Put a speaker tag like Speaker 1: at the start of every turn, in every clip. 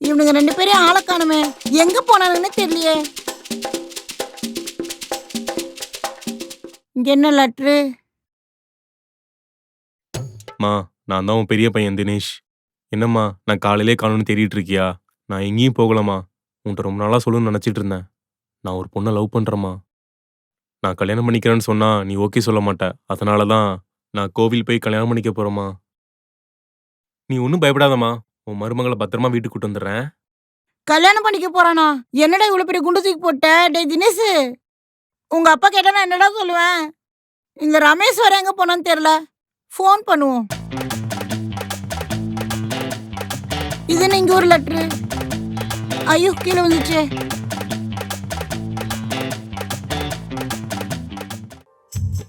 Speaker 1: இவனுங்க 2 பேரையும் ஆள காணுமே, எங்க போனானுன்னு தெரியலையே. இங்க என்ன லெட்ரு?
Speaker 2: மா, நான் தான் உன் பெரிய பையன் தினேஷ். என்னம்மா, நான் காலையிலே காணும்னு தேடிட்டு இருக்கியா? நான் எங்கேயும் போகலம்மா. உன்கிட்ட ரொம்ப நாளா சொல்லணும்னு நினைச்சிட்டு இருந்தேன். நான் ஒரு பொண்ணை லவ் பண்றேம்மா. நான் கல்யாணம் பண்ணிக்கிறேன்னு சொன்னா நீ ஓகே சொல்ல மாட்ட. அதனால தான் நான் கோவில் போய் கல்யாணம் பண்ணிக்க போறேம்மா. நீ ஒன்றும் பயப்படாதம்மா. உன் மருமகளை பத்திரமா வீட்டுக்கு கூட்டு வந்துடுறேன்.
Speaker 1: கல்யாணம் பண்ணிக்க போறானா? என்னடா இவ்வளவு பெரிய குண்டு தூக்கி போட்ட? டேய் தினேஷ், உங்க அப்பா கேட்டா நான் என்னடா சொல்லுவேன்? இந்த ரமேஷ் வர எங்க போனான்னு தெரியல. ஃபோன் பண்ணுவோம். இது என்ன இங்க ஒரு லெட்ரு? ஐயோ, கீழே வந்துச்சு.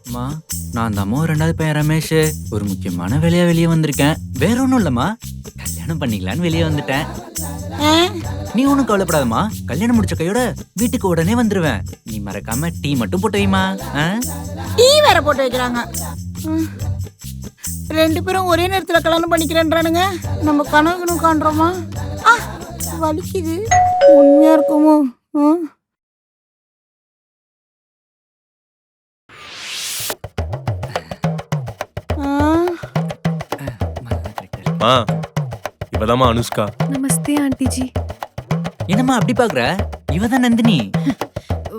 Speaker 3: அம்மா, நான் தாம்மா 2வது பையன் ரமேஷ். ஒரு முக்கியமான வேலையா வெளியே வந்திருக்கேன். வேற ஒன்றும் இல்லம்மா, கல்யாணம் பண்ணிக்கலான்னு வெளியே வந்துட்டேன்.
Speaker 1: ஆ?
Speaker 3: நீ ஒன்றும் கவலைப்படாதம்மா. கல்யாணம் முடிச்ச கையோட வீட்டுக்கு உடனே வந்துருவேன். நீ மறக்காம டீ மட்டும் போட்டு வைமா.
Speaker 1: டீ வேற போட்டு வைக்கிறாங்க. 2 பேரும் ஒரே நேரத்துல கல்யாணம் பண்ணிக்கிறேன்றானுங்க. நம்ம கனவு காண்றோமா? வலிக்குது. உண்மையா இருக்குமோ?
Speaker 2: மா, இவதாம்மா அனுஷ்கா.
Speaker 4: நமஸ்தே ஆண்டி ஜி.
Speaker 3: என்னம்மா அப்படி பாக்குற? இவதான் நந்தினி.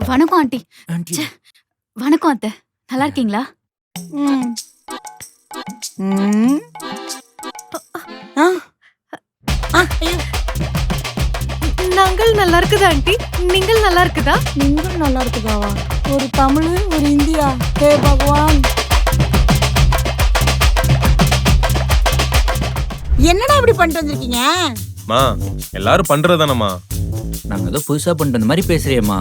Speaker 4: வணக்கம் ஆண்டி.
Speaker 3: ஆண்டி.
Speaker 4: வணக்கம் அத்தை. நல்லா இருக்கீங்களா?
Speaker 1: ம். ம். ஐயோ,
Speaker 4: நாங்கள் நல்லா இருக்குதா ஆண்டி? நீங்கள் நல்லா இருக்குதா?
Speaker 1: நீங்களும் நல்லா இருக்குதாவா? ஒரு தமிழ், ஒரு இந்தியா. ஹே பகவான், என்னடா இப்படி பண்ணிட்டு வந்திருக்கீங்க?
Speaker 2: மா, எல்லாரும் பண்றதானம்மா.
Speaker 3: நாங்க ஏதோ புதுசா பண்ணிட்டு வந்த மாதிரி பேசுறியம்மா.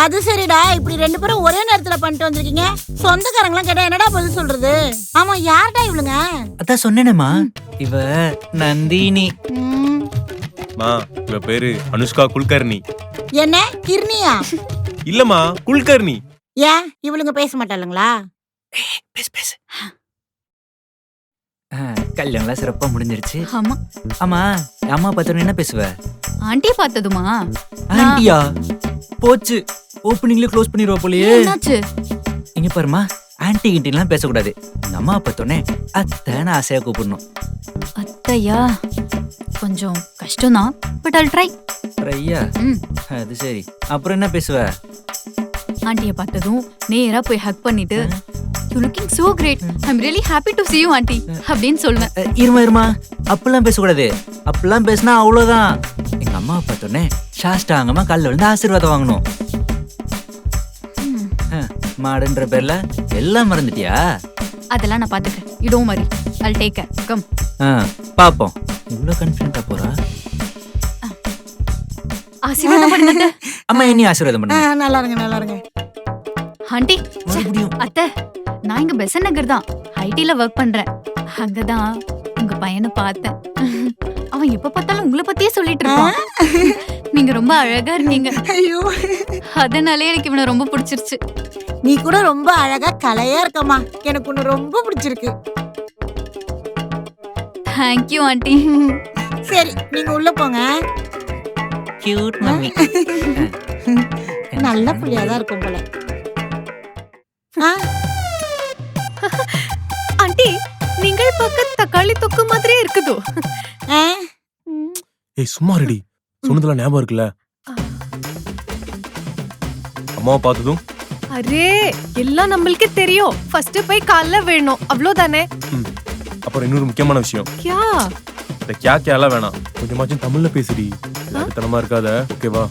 Speaker 1: அது சரிடா, இப்படி 2 பேரும் ஒரே நேரத்துல பண்ணிட்டு வந்திருக்கீங்க. சொந்தக்காரங்களாம் கேட்டா என்னடா பதில் சொல்றது? ஆமா, யார்டா இவளுங்க?
Speaker 3: அதான் சொன்னேனேம்மா, இவ நந்தினி.
Speaker 1: ம்.
Speaker 2: மா, இவ பேரு அனுஷ்கா குல்கர்னி.
Speaker 1: என்ன கிர்னியா?
Speaker 2: இல்லம்மா, குல்கர்னி.
Speaker 1: ஏன் இவளுங்க பேச மாட்டாளுங்களா?
Speaker 3: பேசு பேசு. கல்யாணம்லாம் சிறப்பா முடிஞ்சிருச்சு.
Speaker 4: ஆமா.
Speaker 3: ஆமா, அம்மா பார்த்தோன்னு என்ன பேசுவ?
Speaker 4: ஆண்டி பார்த்ததுமா?
Speaker 3: ஆண்டியா? போச்சு, ஓப்பனிங்ல க்ளோஸ் பண்ணிடுவா போலயே.
Speaker 4: என்னாச்சு?
Speaker 3: இங்க பாருமா, ஆன்டி கிண்டிலாம் பேசக்கூடாது. இந்த அம்மா பார்த்தோன்னே அத்தைன்னு ஆசையா கூப்பிடணும்.
Speaker 4: அத்தையா? கொஞ்சம் கஷ்டம்தான், பட் I'll try.
Speaker 3: ட்ரையா? அது சரி. அப்புறம் என்ன பேசுவ?
Speaker 4: ஆண்டியை பார்த்ததும் நேரா போய் ஹக் பண்ணிட்டு You looking so great. I'm really happy to see you, auntie. அப்படின்னு சொல்லுவேன்.
Speaker 3: இருமா, அப்பெல்லாம் பேசக்கூடாது. அப்பெல்லாம் பேசினா அவ்வளோதான். எங்க அம்மா பார்த்தோன்னே சாஷ்டாங்கமா காலில் விழுந்து ஆசீர்வாதம் வாங்கணும். மாடுன்ற பேர்ல எல்லாம் மறந்துட்டியா?
Speaker 4: அதெல்லாம் நான் பாத்துக்கிறேன். You don't worry. I'll take care. Come.
Speaker 3: பாப்போம். இவ்வளோ கான்ஃபிடென்ட்டா போறா?
Speaker 4: ஆசீர்வாதம் பண்ணுங்க.
Speaker 3: அம்மா என்னையும் ஆசீர்வாதம் பண்ணுங்க.
Speaker 1: நல்லா இருங்க, நல்லா இருங்க.
Speaker 4: ஆண்டி,
Speaker 3: மறுபடியும்.
Speaker 4: அத்தை, நான் இங்க பெசன் நகர் தான் ஐடில ஒர்க் பண்றேன். அங்கதான் உங்க பையனை பார்த்தேன். அவன் எப்ப பார்த்தாலும் உங்களை பத்தியே சொல்லிட்டு இருக்கான். நீங்க ரொம்ப அழகா இருக்கீங்க.
Speaker 1: ஐயோ,
Speaker 4: அதனாலே எனக்கு இவனை ரொம்ப பிடிச்சிருச்சு.
Speaker 1: நீ கூட ரொம்ப அழகா கலையா இருக்கம்மா. எனக்கு உன்னை ரொம்ப பிடிச்சிருக்கு.
Speaker 4: Thank you aunty.
Speaker 1: சரி, நீங்க உள்ள போங்க.
Speaker 3: Cute mummy.
Speaker 1: நல்ல புள்ளியாதான் இருக்கும் போல.
Speaker 4: ஆண்டி, நீங்கள் பார்க்க தக்காளி தொக்கு மாதிரியே இருக்குதோ.
Speaker 2: ஏய், சும்மா ரெடி. சொன்னதெல்லாம் ஞாபகம் இருக்குல்ல? அம்மாவை பார்த்ததும்
Speaker 5: அரே, எல்லாம் நம்மளுக்கே தெரியும். ஃபர்ஸ்ட் போய் கால்ல வேணும், அவ்வளவுதானே.
Speaker 2: அப்புறம் இன்னொரு முக்கியமான விஷயம்.
Speaker 5: கியா?
Speaker 2: இந்த கியாலாம் வேணாம். கொஞ்சமாச்சும் தமிழ்ல பேசுடி. தனமா இருக்காத, ஓகேவா?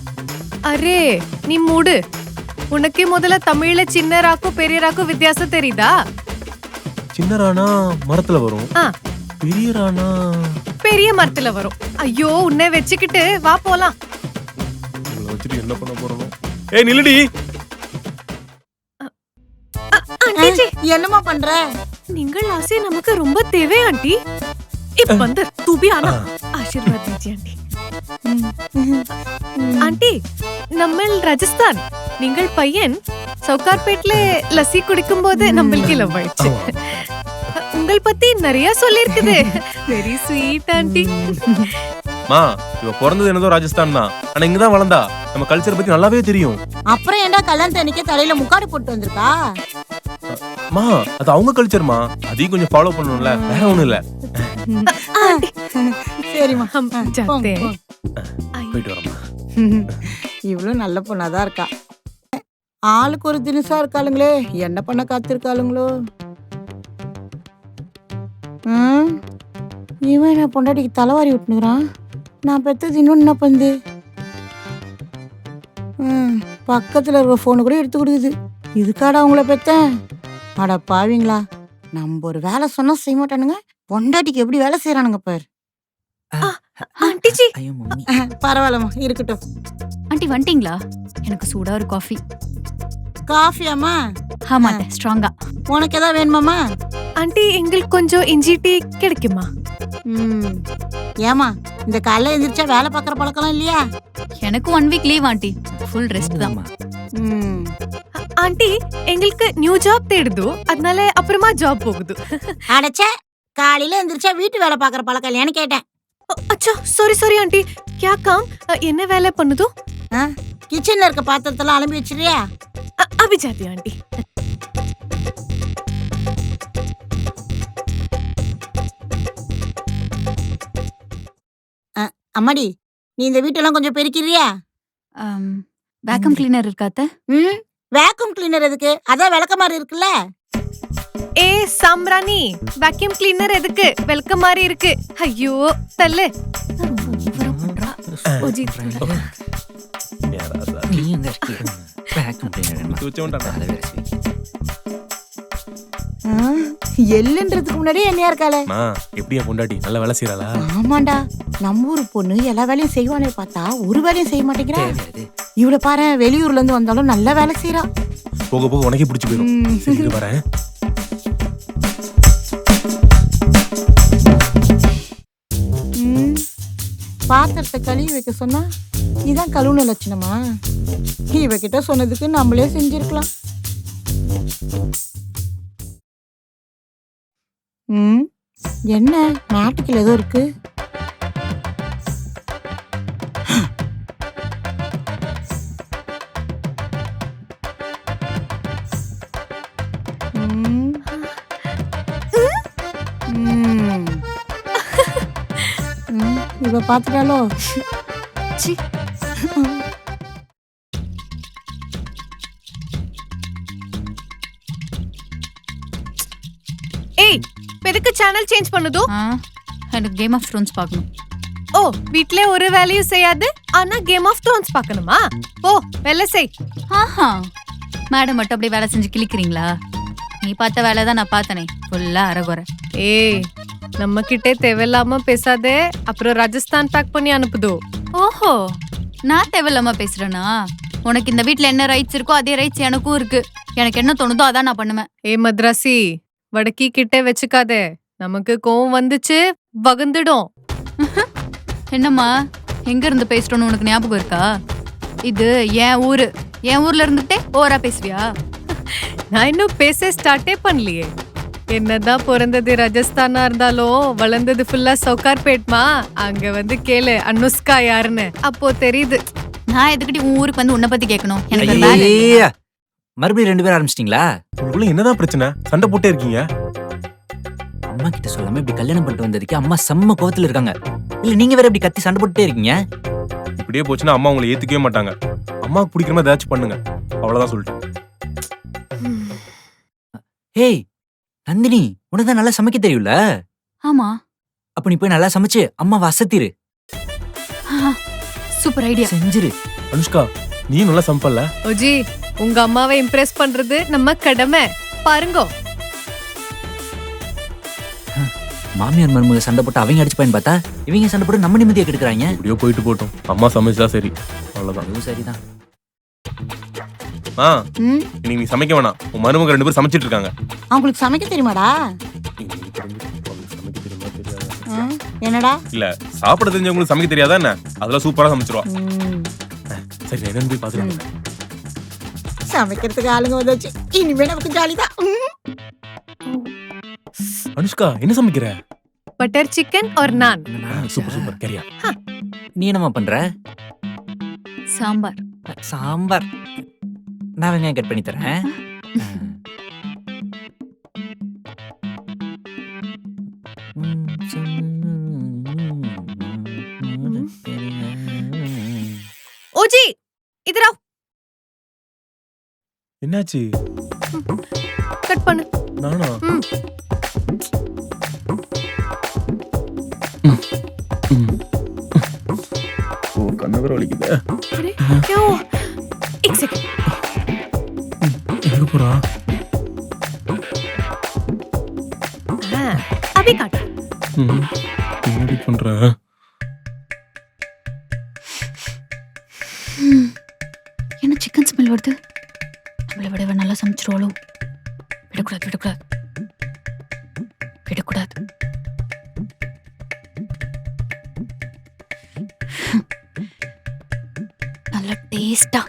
Speaker 5: அரே, நீ மூடு. உனக்கே முதல்ல தமிழ்ல சின்ன ராக்கும் பெரிய ராக்கும் வித்தியாசம் தெரியுதா?
Speaker 2: சின்ன ராணா மரத்துல வரும், பெரிய ராணா
Speaker 5: பெரிய மரத்துல வரும். ஐயோ, உன்னை வச்சுக்கிட்டு வா போலாம்.
Speaker 2: உங்களை வச்சுட்டு என்ன பண்ண போறோம்? ஏய் நில்லுடி.
Speaker 5: ஆண்டி,
Speaker 1: என்னமா பண்ற?
Speaker 5: நீங்கள் ஆசை நமக்கு ரொம்ப தேவை ஆண்டி. இப்ப வந்து तू भी आना, आशीर्वाद दीजिए आंटी. ஆண்டி, நம்ம ராஜஸ்தான். நீங்கள் பையன் சவுகார்பேட்ல லஸ்ஸி குடிக்கும் போது நம்மளுக்கு லவ் ஆயிடுச்சு. உங்கள் பத்தி நிறைய சொல்லிருக்குது. Very sweet aunty.
Speaker 2: மா இவ பிறந்தது என்னதோ ராஜஸ்தான் தான், ஆனா இங்கதான் வளர்ந்தா. நம்ம கல்ச்சர் பத்தி நல்லாவே தெரியும்.
Speaker 1: அப்புறம் ஏன்டா கல்யாணத்தை அன்னைக்கே தலையில முக்காடு போட்டு வந்திருக்கா?
Speaker 2: மா அது அவங்க கல்ச்சர்மா, அதையும் கொஞ்சம் ஃபாலோ பண்ணணும்ல, வேற ஒண்ணும் இல்ல.
Speaker 1: சரிம்மா,
Speaker 5: ஜாத்தே.
Speaker 2: போயிட்டு வரமா.
Speaker 1: இவ்வளவு நல்ல பொண்ணாதான் இருக்கா. ஆளுக்கு ஒரு தினசா இருக்காளுங்களே, என்ன பண்ண காத்திருக்காளுங்களோ. இவன் என்ன பொண்டாட்டிக்கு தலைவாரி விட்டுனுக்குறான். நான் பெத்தது இன்னொன்னு என்ன பண்ணுது? பக்கத்துல இருக்கிற போனு கூட எடுத்து கொடுக்குது. இதுக்காடா அவங்கள பெத்தேன்? அட பாவீங்களா, நம்ம ஒரு வேலை சொன்னா செய்ய மாட்டானுங்க, பொண்டாட்டிக்கு எப்படி வேலை செய்யறானுங்க பாரு.
Speaker 5: ஆண்டிஜி.
Speaker 3: ஐயோ மம்மி.
Speaker 1: பரவாயில்லம்மா, இருக்கட்டும்.
Speaker 4: ஆண்டி வந்துட்டீங்களா? எனக்கு சூடா ஒரு காஃபி.
Speaker 1: காஃபியாம்மா?
Speaker 4: ஆமா ஸ்ட்ராங்கா.
Speaker 1: உனக்கு ஏதாவது வேணுமாம்மா?
Speaker 5: ஆண்டி எங்களுக்கு கொஞ்சம் இஞ்சி டீ கிடைக்குமா?
Speaker 1: ஏமா இந்த காலைல எந்திரிச்சா வேலை பார்க்குற பழக்கம் இல்லையா?
Speaker 4: எனக்கு 1 week leave aunty, full rest தான்.
Speaker 5: ஆண்டி எங்களுக்கு நியூ ஜாப் தேடுது, அதனால அப்புறமா ஜாப் போகுது.
Speaker 1: அடைச்சே, காலையில எந்திரிச்சா வீட்டு வேலை பார்க்குற பழக்கம் இல்லையான்னு கேட்டேன்.
Speaker 5: அச்சா சாரி ஆண்டி. क्या काम? என்ன வேலை பண்ணுதோ?
Speaker 1: கிச்சன்ல இருக்க பாத்திரத்தெல்லாம் அலம்பி வச்சிருக்கியா?
Speaker 5: अभी जाती हूँ आंटी.
Speaker 1: அம்மாடி, நீ இந்த வீட்டெல்லாம் கொஞ்சம் பெருக்கிறியா?
Speaker 4: வேக்கம் கிளீனர் இருக்காத்த?
Speaker 1: வேக்யூம் கிளீனர் எதுக்கு? அதான் விளக்கமாறு இருக்குல்ல.
Speaker 5: ஏ சாம்ராணி, வேக்யூம் கிளீனர் எதுக்கு? வெல்கம் மாதிரி இருக்கு. ஐயோ தள்ளு.
Speaker 3: நீ எங்க இருக்கிய? வேக்கம் கிளீனர்
Speaker 1: எல்லுன்றதுக்கு முன்னாடி என்னையா இருக்காளே.
Speaker 2: எப்படியா பொண்டாட்டி நல்ல வேலை செய்யறாளா?
Speaker 1: ஆமாண்டா, நம்ம ஊரு பொண்ணு எல்லா வேலையும் செய்வானே பார்த்தா ஒரு வேலையும் செய்ய மாட்டேங்கிறா. இவள பாரு, வெளியூர்ல இருந்து வந்தாலும் நல்ல வேலை செய்யறா.
Speaker 2: போக போக உனக்கே பிடிச்சு போயிடும். சரி வரேன்.
Speaker 1: பாத்திரத்தை கழுவி வைக்க சொன்னா இதான் கழுவுன லட்சணமா? இவகிட்ட சொன்னதுக்கு நம்மளே செஞ்சிருக்கலாம். என்ன நாட்டுக்குள்ள ஏதோ இருக்கு? இவ பாத்துட்டாலோ?
Speaker 5: ஏய், எதுக்கு சேனல் சேஞ்ச் பண்ணுதோ?
Speaker 4: எனக்கு கேம் ஆஃப் த்ரோன்ஸ் பார்க்கணும்.
Speaker 5: ஓ, வீட்ல ஒரு வேலையும் செய்யாது, ஆனா கேம் ஆஃப் த்ரோன்ஸ் பார்க்கணுமா? ஓ, வேலை செய்.
Speaker 4: ஆஹா, மேடம் மட்டும் அப்படியே வேலை செஞ்சு கிளிக்கிறீங்களா? நீ பார்த்த வேலை தான் நான் பார்த்தனே, ஃபுல்லா அரகுறை.
Speaker 5: ஏய், நம்ம கிட்டே தேவையில்லாம பேசாதே, அப்புறம் ராஜஸ்தான் பேக் பண்ணி அனுப்புதோ.
Speaker 4: ஓஹோ, நான் தேவையில்லாம பேசுறேனா? உனக்கு இந்த வீட்ல என்ன ரைட்ஸ் இருக்கோ அதே ரைட்ஸ் எனக்கும் இருக்கு. எனக்கு என்ன தோணுதோ அதான் நான் பண்ணுவேன்.
Speaker 5: ஏ மദ്രാசி, வடக்கி கிட்டே வச்சுக்காதே, நமக்கு கோவம் வந்துச்சு வகுந்துடும்.
Speaker 4: என்னம்மா, எங்க இருந்து பேசுறோன்னு உனக்கு ஞாபகம் இருக்கா? இது என் ஊரு, என் ஊர்ல இருந்துட்டே ஓவரா பேசுவியா?
Speaker 5: நான் இன்னும் பேச ஸ்டார்ட்டே பண்ணலையே. என்னதான் பிறந்தது ராஜஸ்தானா இருந்தாலும் வளர்ந்தது ஃபுல்லா சவுகார்பேட்மா. அங்க வந்து கேளு அனுஷ்கா யாருன்னு, அப்போ தெரியுது.
Speaker 4: நான் எதுக்கிட்ட உன் ஊருக்கு வந்து உன்னை பத்தி கேட்கணும்? எனக்கு ஒரு வேலை இருக்கு.
Speaker 3: மறுபடியும் 2 பேரும் ஆரம்பிச்சிட்டீங்களா?
Speaker 2: உங்களுக்குள்ள என்னதான் பிரச்சனை? சண்டை போட்டே இருக்கீங்க.
Speaker 3: அம்மா கிட்ட சொல்லாம இப்படி கல்யாணம் பண்ணிட்டு வந்ததுக்கு அம்மா செம்ம கோவத்துல இருக்காங்க. இல்ல நீங்க வேற இப்படி கத்தி சண்டை போட்டுட்டே இருக்கீங்க.
Speaker 2: இப்படியே போச்சுன்னா அம்மா உங்களை ஏத்துக்கவே மாட்டாங்க. அம்மாவுக்கு பிடிக்கிற மாதிரி ஏதாச்சும் பண்ணுங்க, அவ்வளவுதான் சொல்லிட்டேன்.
Speaker 3: ஏய் நந்தினி, உனக்கு தான் நல்லா சமைக்க தெரியும்ல?
Speaker 4: ஆமா.
Speaker 3: அப்ப நீ போய் நல்லா சமைச்சு அம்மாவை அசத்திரு.
Speaker 4: Super idea.
Speaker 3: செஞ்சிரு.
Speaker 2: அனுஷ்கா, நீ நல்லா சமைப்பல்ல?
Speaker 5: ஓஜி, உங்க அம்மாவை இம்ப்ரெஸ் பண்றது நம்ம கடமை, பாருங்க.
Speaker 3: மாமியார் மருமக சண்டை போட்டு அவங்க அடிச்சு போயின்னு பார்த்தா இவங்க சண்டை போட்டு நம்ம நிம்மதியை கெடுக்குறாங்க.
Speaker 2: இப்படியோ போயிட்டு போட்டோம், அம்மா சமைச்சா சரி, அவ்வளவுதான்.
Speaker 3: அதுவும் சரிதான்.
Speaker 2: இன்னைக்கு நீ சமைக்க வேணாம், உன் மருமக 2 பேரும் சமைச்சிட்டு இருக்காங்க.
Speaker 1: அவங்களுக்கு சமைக்க தெரியுமாடா? என்னடா?
Speaker 2: இல்ல, சாப்பிட தெரிஞ்சவங்களுக்கு சமைக்க தெரியாதா என்ன? அதெல்லாம் சூப்பரா சமைச்சிருவா. சரி, என்னன்னு போய் பாத்துக்கலாம்.
Speaker 1: சமைக்கிறதுக்கு ஆளுங்க வந்தாச்சு, இனிமே நமக்கு ஜாலிதான்.
Speaker 2: அனுஷ்கா என்ன சமைக்கிற?
Speaker 5: பட்டர் சிக்கன் और नान.
Speaker 2: Super super கரியா.
Speaker 3: நீ என்னம்மா பண்ற?
Speaker 4: சாம்பார்.
Speaker 3: சாம்பார். நான் வெங்காயம் கட் பண்ணி தரேன்.
Speaker 5: ओजी इधर आओ.
Speaker 2: என்னாச்சு?
Speaker 5: कट பண்ணு.
Speaker 2: நானா? ஓ கண்ணு வர வலிக்குது.
Speaker 5: अरे क्या हुआ? एक सेकंड.
Speaker 2: எங்க போறா?
Speaker 5: अभी काट.
Speaker 2: என்னடி பண்ற?
Speaker 4: என்ன சிக்கன் ஸ்மெல் வருது? நம்மளை விட நல்லா சமைச்சிருவாளோ? விடக்கூடாது விடக்கூடாது விடக்கூடாது. நல்ல டேஸ்டா.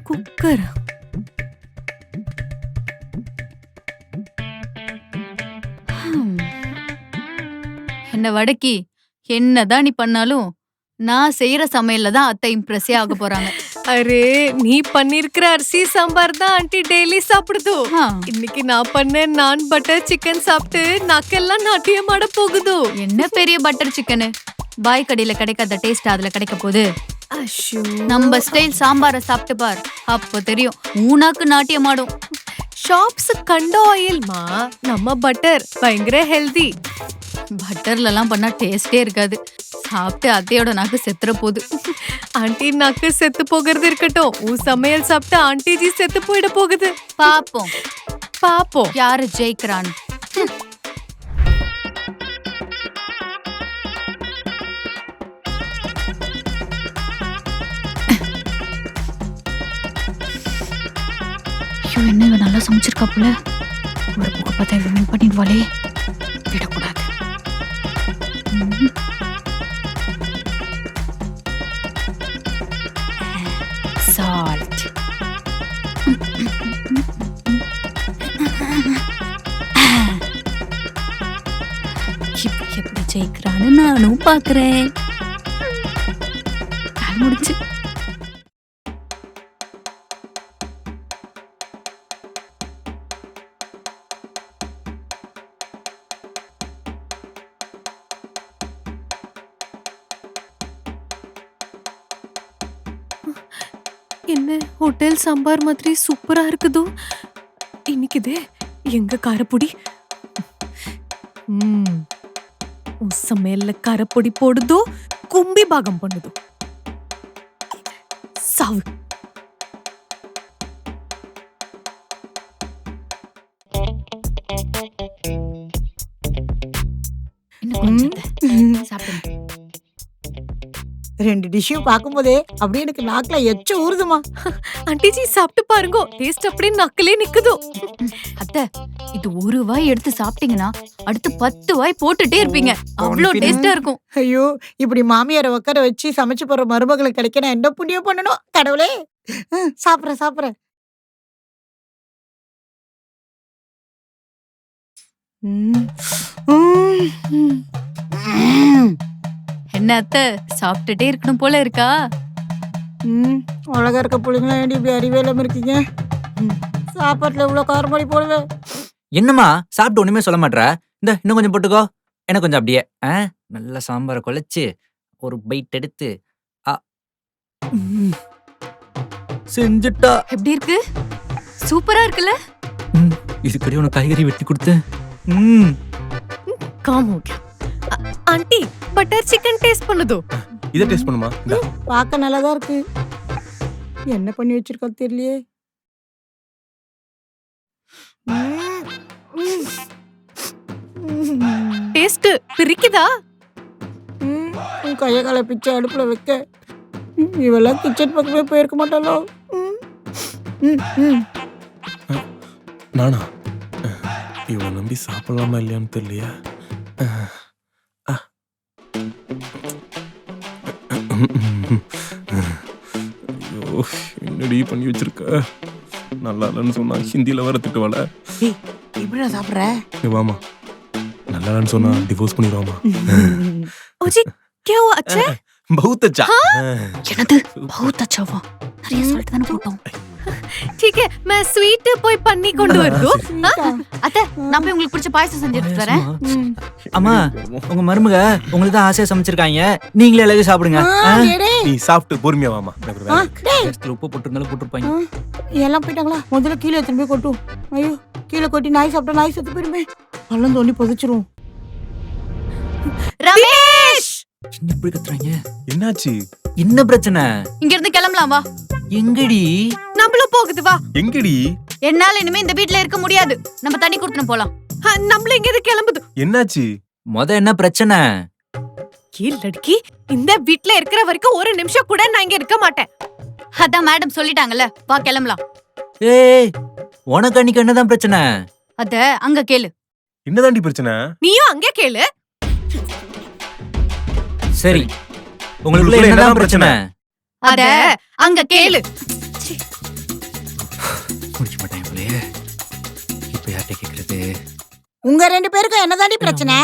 Speaker 5: குக்கர்.
Speaker 4: என்ன வடக்கி, என்னதான் நீ பண்ணாலும் நான் செய்யற சமையல்ல தான் அத்தை இம்ப்ரெஸ்ஸே ஆக போறாங்க.
Speaker 5: அரே நீ பண்ணிருக்கிற அரிசி சாம்பார் தான் ஆண்டி டெய்லி சாப்பிடுது. இன்னைக்கு நான் பண்ண நான் பட்டர் சிக்கன் சாப்பிட்டு நாக்கெல்லாம் நாட்டியமாட போகுது.
Speaker 4: என்ன பெரிய பட்டர் சிக்கனு, பாய் கடையில கிடைக்காத டேஸ்ட் அதுல கிடைக்க போகுது. நம்ம ஸ்டைல் சாம்பார சாப்பிட்டு பார், அப்போ தெரியும் ஊனாக்கு நாட்டியமாடும்.
Speaker 5: ஷாப்ஸ் கண்ட ஆயில்மா, நம்ம பட்டர் பயங்கர ஹெல்தி.
Speaker 4: பட்டர்ல எல்லாம் பண்ணா டேஸ்டே இருக்காது. சாப்பிட்டு அத்தையோட நாக்கு செத்துற போகுது.
Speaker 5: ஆண்டி நாக்கு செத்து போகிறது இருக்கட்டும், உன் சமையல் சாப்பிட்டு ஆண்டி ஜி செத்து போயிட போகுது.
Speaker 4: பாப்போம்
Speaker 5: பாப்போம்
Speaker 4: யாரு ஜெயிக்கிறான்னு. என்ன இவ நல்லா சமைச்சிருக்கா போல. ஒரு புக்க பார்த்தா இவ வின் பண்ணிடுவாளே, விடக்கூடாது. சால்ட். இப்ப எப்படி ஜெயிக்கிறான்னு நானும் பாக்குறேன். முடிச்சு
Speaker 5: என்ன ஹோட்டல் சாம்பார் மாதிரி சூப்பரா இருக்குதோ. இன்னைக்குதே எங்க காரப்பொடி. உன் சமையல்ல காரப்பொடி போடுதோ, கும்பி பாகம் பண்ணுதோ. சாவு.
Speaker 4: இன்னும் சாப்பிடுங்க.
Speaker 1: 2 டிஷ்ஷும் பார்க்கும்போதே அப்படியே எனக்கு நாக்குல எச்ச ஊறுதுமா.
Speaker 5: ஆண்டி ஜி சாப்பிட்டு பாருங்க, டேஸ்ட் அப்படியே நாக்கிலே நிக்குதோ.
Speaker 4: அத்தை, இது ஒரு வாய் எடுத்து சாப்பிட்டீங்கன்னா அடுத்து 10 வாய் போட்டுட்டே இருப்பீங்க. அவ்வளோ டேஸ்டா இருக்கும்.
Speaker 1: ஐயோ, இப்படி மாமியாரை உட்கார வச்சு சமைச்சு போற மருமகளுக்கு கிடைக்க நான் என்ன புண்ணியம் பண்ணணும் கடவுளே. சாப்பிட்றேன் சாப்பிட்றேன்.
Speaker 4: என்ன அத்தை, சாப்பிட்டுட்டே இருக்கணும் போல இருக்கா?
Speaker 1: அழகா இருக்க பிள்ளைங்களா ஏன்டி இப்படி அறிவே இல்லாம இருக்கீங்க? சாப்பாட்டுல இவ்வளவு காரமடி போடுவேன்.
Speaker 3: என்னம்மா சாப்பிட்டு ஒண்ணுமே சொல்ல மாட்ற? இந்த இன்னும் கொஞ்சம் போட்டுக்கோ, எனக்கு கொஞ்சம் அப்படியே. நல்ல சாம்பாரை குழைச்சு ஒரு பைட் எடுத்து செஞ்சுட்டா.
Speaker 4: எப்படி இருக்கு? சூப்பரா இருக்குல்ல?
Speaker 3: இதுக்கடி உனக்கு காய்கறி வெட்டி கொடுத்து.
Speaker 5: काम हो गया. आंटी बटर चिकन टेस्ट பண்ணுதோ.
Speaker 2: இத டேஸ்ட் பண்ணுமா?
Speaker 1: பார்க்க நல்லாதான் இருக்கு. என்ன பண்ணி வச்சிருக்கா தெரியலையே.
Speaker 5: டேஸ்ட் பிரிக்குதா?
Speaker 1: கைய கால பிச்சை அடுப்புல வைக்க இவெல்லாம் கிச்சன் பக்கமே போயிருக்க மாட்டாளோ.
Speaker 2: நானா இவனை நம்பி சாப்பிடலாமா இல்லையான்னு தெரியலையா. என்னடி பண்ணி வச்சிருக்க? நல்லா இல்லைன்னு சொன்னா ஹிந்தியில வர திட்டுவாள.
Speaker 1: ஏய் எப்படிடா சாப்பிட்ற?
Speaker 2: வாமா, நல்லா இல்லைன்னு சொன்னா டிவோர்ஸ் பண்ணிடுவாமா.
Speaker 5: ओजी क्या हुआ अच्छा
Speaker 2: बहुत अच्छा.
Speaker 4: என்னது बहुत अच्छा हुआ நிறைய சொல்லிட்டு தானே போட்டோம்
Speaker 5: ठीक है मैं स्वीट போய் பண்ணி கொண்டு வரதும்
Speaker 4: அத்தை நான் போய் உங்களுக்கு பிடிச்ச பாயசம் செஞ்சு எடுத்துட்டு வரேன்
Speaker 3: அம்மா உங்க மருமக உங்களுக்கு தான் ஆசையா சமைச்சிருக்காங்க, நீங்களே எல்லாரும் சாப்பிடுங்க.
Speaker 2: நீ சாப்பிட்டு பொறுமையா வாமா. எனக்கு ஒரு வேலை இருக்கு.
Speaker 3: டேஸ்ட்ல உப்பு போட்டிருந்தாலும் போட்டிருப்பாங்க.
Speaker 1: எல்லாம் போயிட்டாங்களா? முதல்ல கீழே எடுத்துன்னு போய் கொட்டும். ஐயோ கீழே கொட்டி நாய் சாப்பிட்டா நாய் செத்து போயிடுமே. பள்ளம் தோண்டி புதைச்சிரும்.
Speaker 4: ரமேஷ்
Speaker 3: என்ன இப்படி கத்துறாங்க?
Speaker 2: என்னாச்சு?
Speaker 3: என்ன பிரச்சனை?
Speaker 4: இங்க இருந்து கிளம்பலாம் வா.
Speaker 3: எங்கடி?
Speaker 5: நம்மளும் போகுது வா.
Speaker 2: எங்கடி?
Speaker 4: என்னால இனிமே இந்த வீட்ல இருக்க முடியாது. நம்ம தண்ணி குடுத்துன போலாம்.
Speaker 5: நம்மள இங்க இருந்து கிளம்புது.
Speaker 2: என்னாச்சு?
Speaker 3: என்ன பிரச்சனை?
Speaker 5: ஏ லட்கி, இந்த வீட்ல இருக்கிற வரைக்கும் ஒரு நிமிஷம் கூட நான் இங்க இருக்க மாட்டேன்.
Speaker 4: அதான் மேடம் சொல்லிட்டாங்கல்ல, வா கிளம்பலாம்.
Speaker 3: ஏய் உனக்கு அன்னைக்கு என்னதான் பிரச்சனை?
Speaker 4: அத அங்க கேளு.
Speaker 2: என்னதாண்டி பிரச்சனை?
Speaker 5: நீயும் அங்கே கேளு.
Speaker 3: சரி உங்களுக்குள்ள என்னதான் பிரச்சனை?
Speaker 4: அத அங்க கேளு.
Speaker 3: முடிச்சு மாட்டேன் போலயே. இப்ப யார்கிட்ட கேக்குறது?
Speaker 1: உங்க 2 பேருக்கும் என்னதாண்டி பிரச்சனை?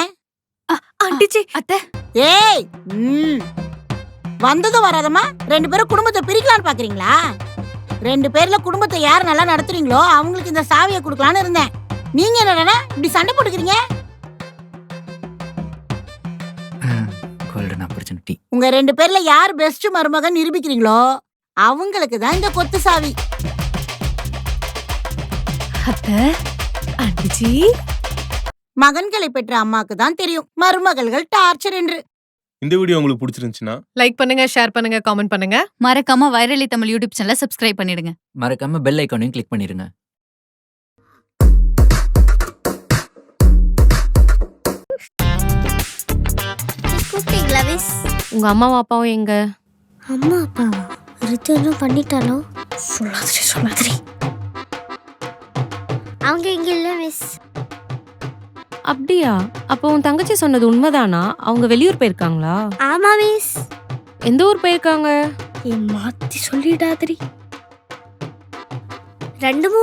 Speaker 5: ஆண்டிச்சி
Speaker 4: அத்தை
Speaker 1: ஏய் வந்ததும் வராதமா 2 பேரும் குடும்பத்தை பிரிக்கலான்னு பாக்குறீங்களா? 2 பேர்ல குடும்பத்தை யார் நல்லா நடத்துறீங்களோ அவங்களுக்கு இந்த சாவியை கொடுக்கலான்னு இருந்தேன். நீங்க என்னடா இப்படி சண்டை போட்டுக்கிறீங்க?
Speaker 3: Golden opportunity.
Speaker 1: உங்க 2 பேர்ல யார் பெஸ்ட் மருமகன் நிரூபிக்கிறீங்களோ அவங்களுக்கு தான் இந்த கொத்து சாவி.
Speaker 5: அத்தை ஆண்டிச்சி
Speaker 1: மகன்களை பெற்ற அம்மாக்கு தான் தெரியும் மருமகள்கள் டார்ச்சர் என்று.
Speaker 2: இந்த வீடியோ உங்களுக்கு பிடிச்சிருந்துச்சுன்னா
Speaker 5: லைக் பண்ணுங்க, ஷேர் பண்ணுங்க, கமெண்ட் பண்ணுங்க.
Speaker 4: மறக்காம வைரலி தமிழ் யூடியூப் சேனலை சப்ஸ்கிரைப் பண்ணிடுங்க.
Speaker 3: மறக்காம பெல் ஐகானையும் கிளிக் பண்ணிருங்க.
Speaker 6: கூப்பிட்டீங்களா மிஸ்?
Speaker 5: உங்க அம்மாவும் அப்பாவும் எங்க?
Speaker 6: அம்மா அப்பாவா? ரித்து என்ன பண்ணிட்டாலோ? சொல்லாதிரி. அவங்க இங்க இல்ல மிஸ்.
Speaker 7: அப்படியா? அப்போ உன் தங்கச்சி சொன்னது உண்மைதானா? அவங்க வெளியூர் போயிருக்காங்களா?
Speaker 6: ஆமா மிஸ்.
Speaker 7: எந்த ஊர் போயிருக்காங்க?
Speaker 6: மாத்தி சொல்லிடாதிரி. 2 3